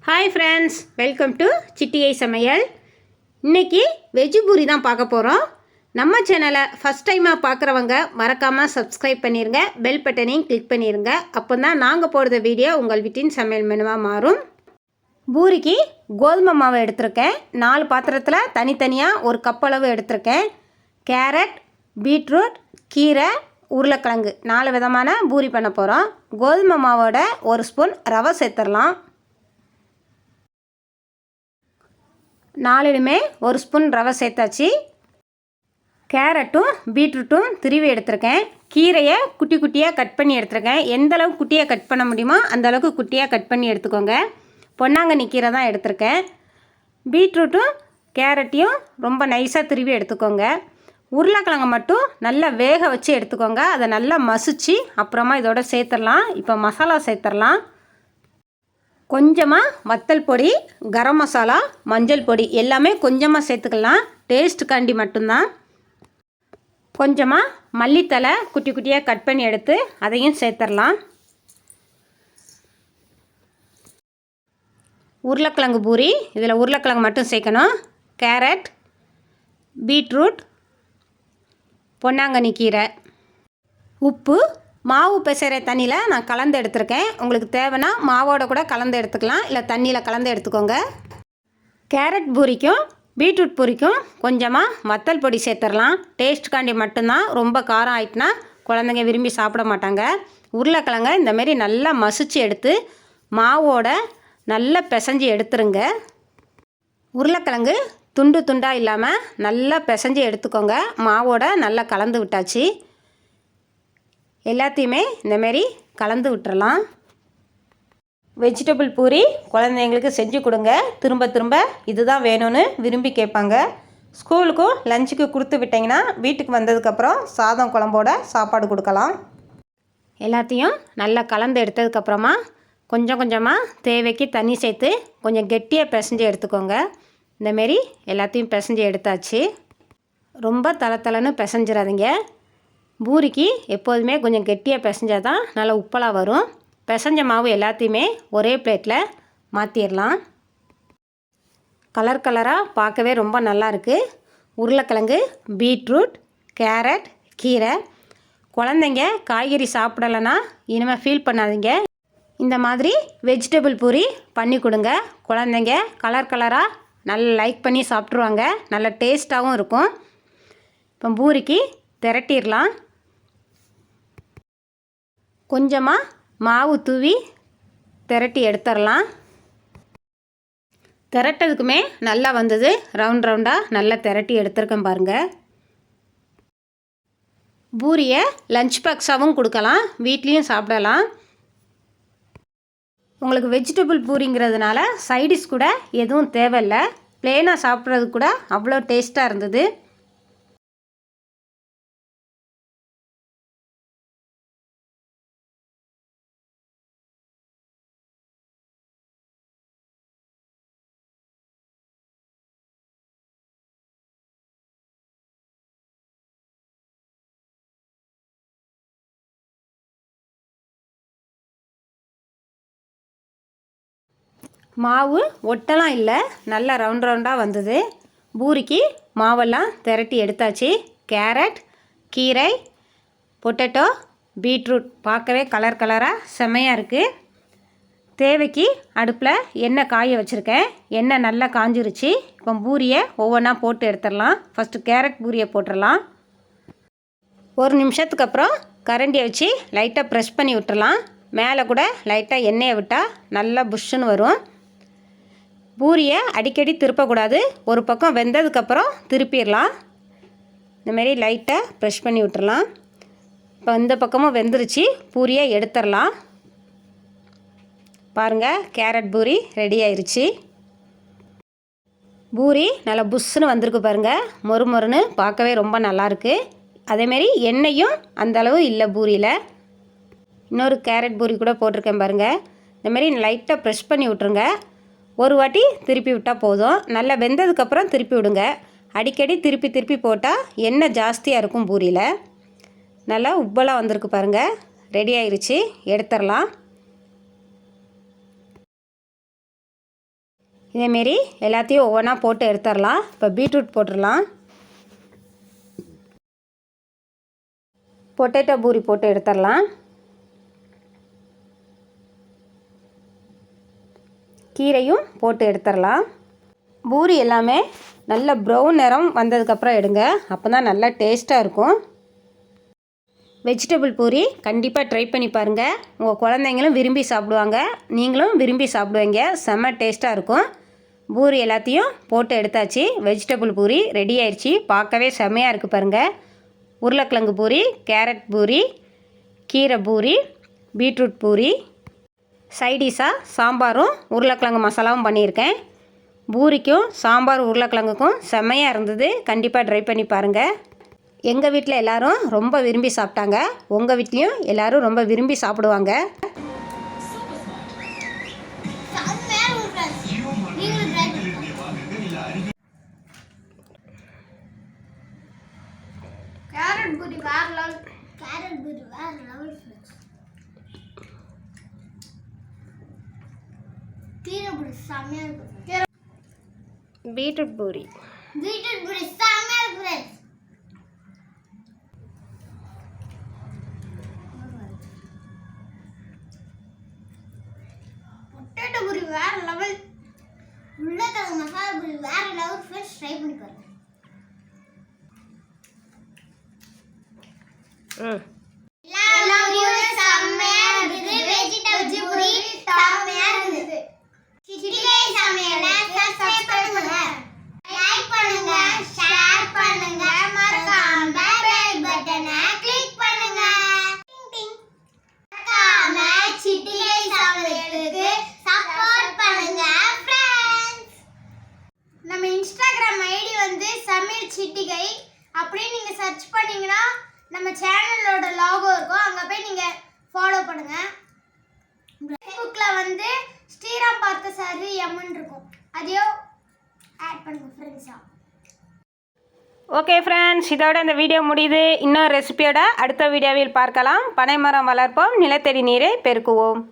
Hi friends, welcome to சிட்டியை சமையல். இன்றைக்கி வெஜ்ஜு பூரி தான் பார்க்க போகிறோம். நம்ம சேனலை ஃபஸ்ட் டைமாக பார்க்குறவங்க மறக்காமல் சப்ஸ்கிரைப் பண்ணிடுங்க, பெல் பட்டனையும் கிளிக் பண்ணிடுங்க. அப்போ தான் நாங்கள் போடுற வீடியோ உங்கள் வீட்டின் சமையல் மெனுவாக மாறும். பூரிக்கு கோதுமை மாவு எடுத்திருக்கேன். 4 பாத்திரத்தில் தனித்தனியாக ஒரு கப் அளவு எடுத்திருக்கேன். கேரட், பீட்ரூட், கீரை, உருளைக்கிழங்கு 4 விதமான பூரி பண்ண போகிறோம். கோதுமை மாவோட 1 ஸ்பூன் ரவை சேர்த்துடலாம். 4லுமே 1 ஸ்பூன் ரவை சேர்த்தாச்சு. கேரட்டும் பீட்ரூட்டும் திருவி எடுத்திருக்கேன். கீரையை குட்டி குட்டியாக கட் பண்ணி எடுத்திருக்கேன். எந்த அளவுக்கு குட்டியாக கட் பண்ண முடியுமோ அந்த அளவுக்கு குட்டியாக கட் பண்ணி எடுத்துக்கோங்க. பொன்னாங்கண்ணி கீரை தான் எடுத்திருக்கேன். பீட்ரூட்டும் கேரட்டையும் ரொம்ப நைஸாக திருவி எடுத்துக்கோங்க. உருளைக்கிழங்கு மட்டும் நல்லா வேக வச்சு எடுத்துக்கோங்க. அதை நல்லா மசிச்சு அப்புறமா இதோட சேர்த்துடலாம். இப்போ மசாலா சேர்த்துடலாம். கொஞ்சமாக வத்தல் பொடி, கரம் மசாலா, மஞ்சள் பொடி எல்லாமே கொஞ்சமாக சேர்த்துக்கலாம். டேஸ்ட்டுக்காண்டி மட்டும்தான். கொஞ்சமாக மல்லித்தலை குட்டி குட்டியாக கட் பண்ணி எடுத்து அதையும் சேர்த்துடலாம். உருளைக்கிழங்கு பூரி, இதில் உருளைக்கிழங்கு மட்டும் சேர்க்கணும். கேரட், பீட்ரூட், பொன்னாங்கண்ணி கீரை, உப்பு, மாவு பிசைகிற தண்ணியில் நான் கலந்து எடுத்துருக்கேன். உங்களுக்கு தேவைன்னா மாவோட கூட கலந்து எடுத்துக்கலாம், இல்லை தண்ணியில் கலந்து எடுத்துக்கோங்க. கேரட் பூரிக்கும் பீட்ரூட் பூரிக்கும் கொஞ்சமாக வத்தல் பொடி சேர்த்துடலாம். டேஸ்ட்டுக்காண்டி மட்டும்தான். ரொம்ப காரம் ஆகிட்டுனா குழந்தைங்க விரும்பி சாப்பிட மாட்டாங்க. உருளைக்கிழங்க இந்தமாரி நல்லா மசிச்சு எடுத்து மாவோட நல்லா பிசைஞ்சு எடுத்துருங்க. உருளைக்கிழங்கு துண்டு துண்டாக இல்லாமல் நல்லா பிசைஞ்சு எடுத்துக்கோங்க. மாவோட நல்லா கலந்து விட்டாச்சு. எல்லாத்தையுமே இந்தமாரி கலந்து விட்டுறலாம். வெஜிடபிள் பூரி குழந்தைங்களுக்கு செஞ்சு கொடுங்க. திரும்ப திரும்ப இதுதான் வேணும்னு விரும்பி கேட்பாங்க. ஸ்கூலுக்கும் லஞ்சுக்கு கொடுத்து விட்டிங்கன்னா வீட்டுக்கு வந்ததுக்கப்புறம் சாதம் குழம்போட சாப்பாடு கொடுக்கலாம். எல்லாத்தையும் நல்லா கலந்து எடுத்ததுக்கப்புறமா கொஞ்சம் கொஞ்சமாக தேவைக்கு தண்ணி சேர்த்து கொஞ்சம் கெட்டியாக பிசைஞ்சு எடுத்துக்கோங்க. இந்தமாரி எல்லாத்தையும் பிசைஞ்சு எடுத்தாச்சு. ரொம்ப தளன்னு பிசைஞ்சிடாதீங்க. பூரிக்கு எப்போதுமே கொஞ்சம் கெட்டியாக பிசைஞ்சால் தான் நல்லா உப்பலாக வரும். பிசைஞ்ச மாவு எல்லாத்தையுமே ஒரே பிளேட்டில் மாற்றிடலாம். கலர் கலராக பார்க்கவே ரொம்ப நல்லாயிருக்கு. உருளைக்கிழங்கு, பீட்ரூட், கேரட், கீரை. குழந்தைங்க காய்கறி சாப்பிடலைன்னா இனிமேல் ஃபீல் பண்ணாதீங்க. இந்த மாதிரி வெஜிடபிள் பூரி பண்ணி கொடுங்க. குழந்தைங்க கலர் கலராக நல்லா லைக் பண்ணி சாப்பிட்ருவாங்க. நல்ல டேஸ்ட்டாகவும் இருக்கும். இப்போ பூரிக்கு திரட்டிடலாம். கொஞ்சமாக மாவு தூவி திரட்டி எடுத்துடலாம். திரட்டதுக்குமே நல்லா வந்தது. ரவுண்ட் ரவுண்டாக நல்லா திரட்டி எடுத்துருக்கேன் பாருங்கள். பூரியை லஞ்ச் பாக்ஸாகவும் கொடுக்கலாம், வீட்லேயும் சாப்பிடலாம். உங்களுக்கு வெஜிடபிள் பூரிங்கிறதுனால சைடிஷ் கூட எதுவும் தேவையில்லை. ப்ளெயினாக சாப்பிட்றது கூட அவ்வளோ டேஸ்ட்டாக இருந்தது. மாவு ஒட்டலாம் இல்லை, நல்லா ரவுண்ட் ரவுண்டாக வந்தது. பூரிக்கு மாவெல்லாம் திரட்டி எடுத்தாச்சு. கேரட், கீரை, பொட்டேட்டோ, பீட்ரூட் பார்க்கவே கலர் கலராக செம்மையாக இருக்குது. தேவைக்கு அடுப்பில் எண்ணெய் காய வச்சுருக்கேன். எண்ணெய் நல்லா காஞ்சிருச்சு. இப்போ பூரியை ஒவ்வொன்றா போட்டு எடுத்துடலாம். ஃபஸ்ட்டு கேரட் பூரியை போட்டுடலாம். 1 நிமிஷத்துக்கு அப்புறம் கரண்டியை வச்சு லைட்டாக ப்ரெஸ் பண்ணி விட்டுறலாம். மேலே கூட லைட்டாக எண்ணெயை விட்டால் நல்லா புஷ்ஷுன்னு வரும். பூரியை அடிக்கடி திருப்பக்கூடாது. ஒரு பக்கம் வெந்ததுக்கப்புறம் திருப்பிடலாம். இந்தமாரி லைட்டாக ப்ரெஷ் பண்ணி விட்டுறலாம். இப்போ இந்த பக்கமும் வெந்துருச்சு. பூரியை எடுத்துடலாம். பாருங்கள், கேரட் பூரி ரெடி ஆயிடுச்சு. பூரி நல்லா புஷ்ஷுன்னு வந்திருக்கு பாருங்கள். மொறு மொறுன்னு பார்க்கவே ரொம்ப நல்லாயிருக்கு. அதேமாரி எண்ணெயும் அந்தளவு இல்லை பூரியில். இன்னொரு கேரட் பூரி கூட போட்டிருக்கேன் பாருங்கள். இந்தமாரி லைட்டாக ப்ரெஷ் பண்ணி விட்ருங்க. ஒரு வாட்டி திருப்பி விட்டால் போதும். நல்லா வெந்ததுக்கப்புறம் திருப்பி விடுங்க. அடிக்கடி திருப்பி திருப்பி போட்டால் எண்ணெய் ஜாஸ்தியாக இருக்கும் பூரியில். நல்லா உப்பலாக வந்திருக்கு பாருங்கள். ரெடி ஆயிடுச்சு. எடுத்துடலாம். இதேமாரி எல்லாத்தையும் ஒவ்வொன்றா போட்டு எடுத்துடலாம். இப்போ பீட்ரூட் போட்டுடலாம். பொட்டேட்டோ பூரி போட்டு எடுத்துடலாம். கீரையும் போட்டு எடுத்துடலாம். பூரி எல்லாமே நல்ல ப்ரௌன் நிறம் வந்ததுக்கப்புறம் எடுங்க. அப்போ தான் நல்லா டேஸ்ட்டாக இருக்கும். வெஜிடபிள் பூரி கண்டிப்பாக ட்ரை பண்ணி பாருங்கள். உங்கள் குழந்தைங்களும் விரும்பி சாப்பிடுவாங்க, நீங்களும் விரும்பி சாப்பிடுவீங்க. செம்ம டேஸ்ட்டாக இருக்கும். பூரி எல்லாத்தையும் போட்டு எடுத்தாச்சு. வெஜிடபிள் பூரி ரெடி ஆயிடுச்சு. பார்க்கவே செம்மையாக இருக்குது பாருங்கள். உருளைக்கிழங்கு பூரி, கேரட் பூரி, கீரை பூரி, பீட்ரூட் பூரி, சைடிஷாக சாம்பாரும் உருளைக்கிழங்கு மசாலாவும் பண்ணியிருக்கேன். பூரிக்கும் சாம்பார் உருளைக்கிழங்குக்கும் செம்மையாக இருந்தது. கண்டிப்பாக ட்ரை பண்ணி பாருங்கள். எங்கள் வீட்டில் எல்லோரும் ரொம்ப விரும்பி சாப்பிட்டாங்க. உங்கள் வீட்லேயும் எல்லோரும் ரொம்ப விரும்பி சாப்பிடுவாங்க. பீட்ரூட் பூரி செம்மையா இருக்கு. பொட்டேட்டோ பூரி வேற லெவல். உருளைக்கிழங்கு மசாலா பூரி வேற லெவல். ஃப்ரெண்ட்ஸ் ட்ரை பண்ணி பாருங்க. நம்ம இன்ஸ்டாகிராம் ஐடி வந்து சமையல் சிட்டிகை அப்படின்னு நீங்கள் சர்ச் பண்ணிங்கன்னா நம்ம சேனலோட லாகோ இருக்கும். அங்கே போய் நீங்கள் ஃபாலோ பண்ணுங்கள். ஃபேஸ்புக்கில் வந்து ஸ்ரீராம் பார்த்த சாரி எம்ன்னு இருக்கும். அதையும் ஆட் பண்ணுங்கள் ஃப்ரெண்ட்ஸாக. ஓகே ஃப்ரெண்ட்ஸ், இதோட இந்த வீடியோ முடியுது. இன்னொரு ரெசிபியோட அடுத்த வீடியோவில் பார்க்கலாம். பனைமரம் வளர்ப்போம், நிலத்தடி நீரை பெருக்குவோம்.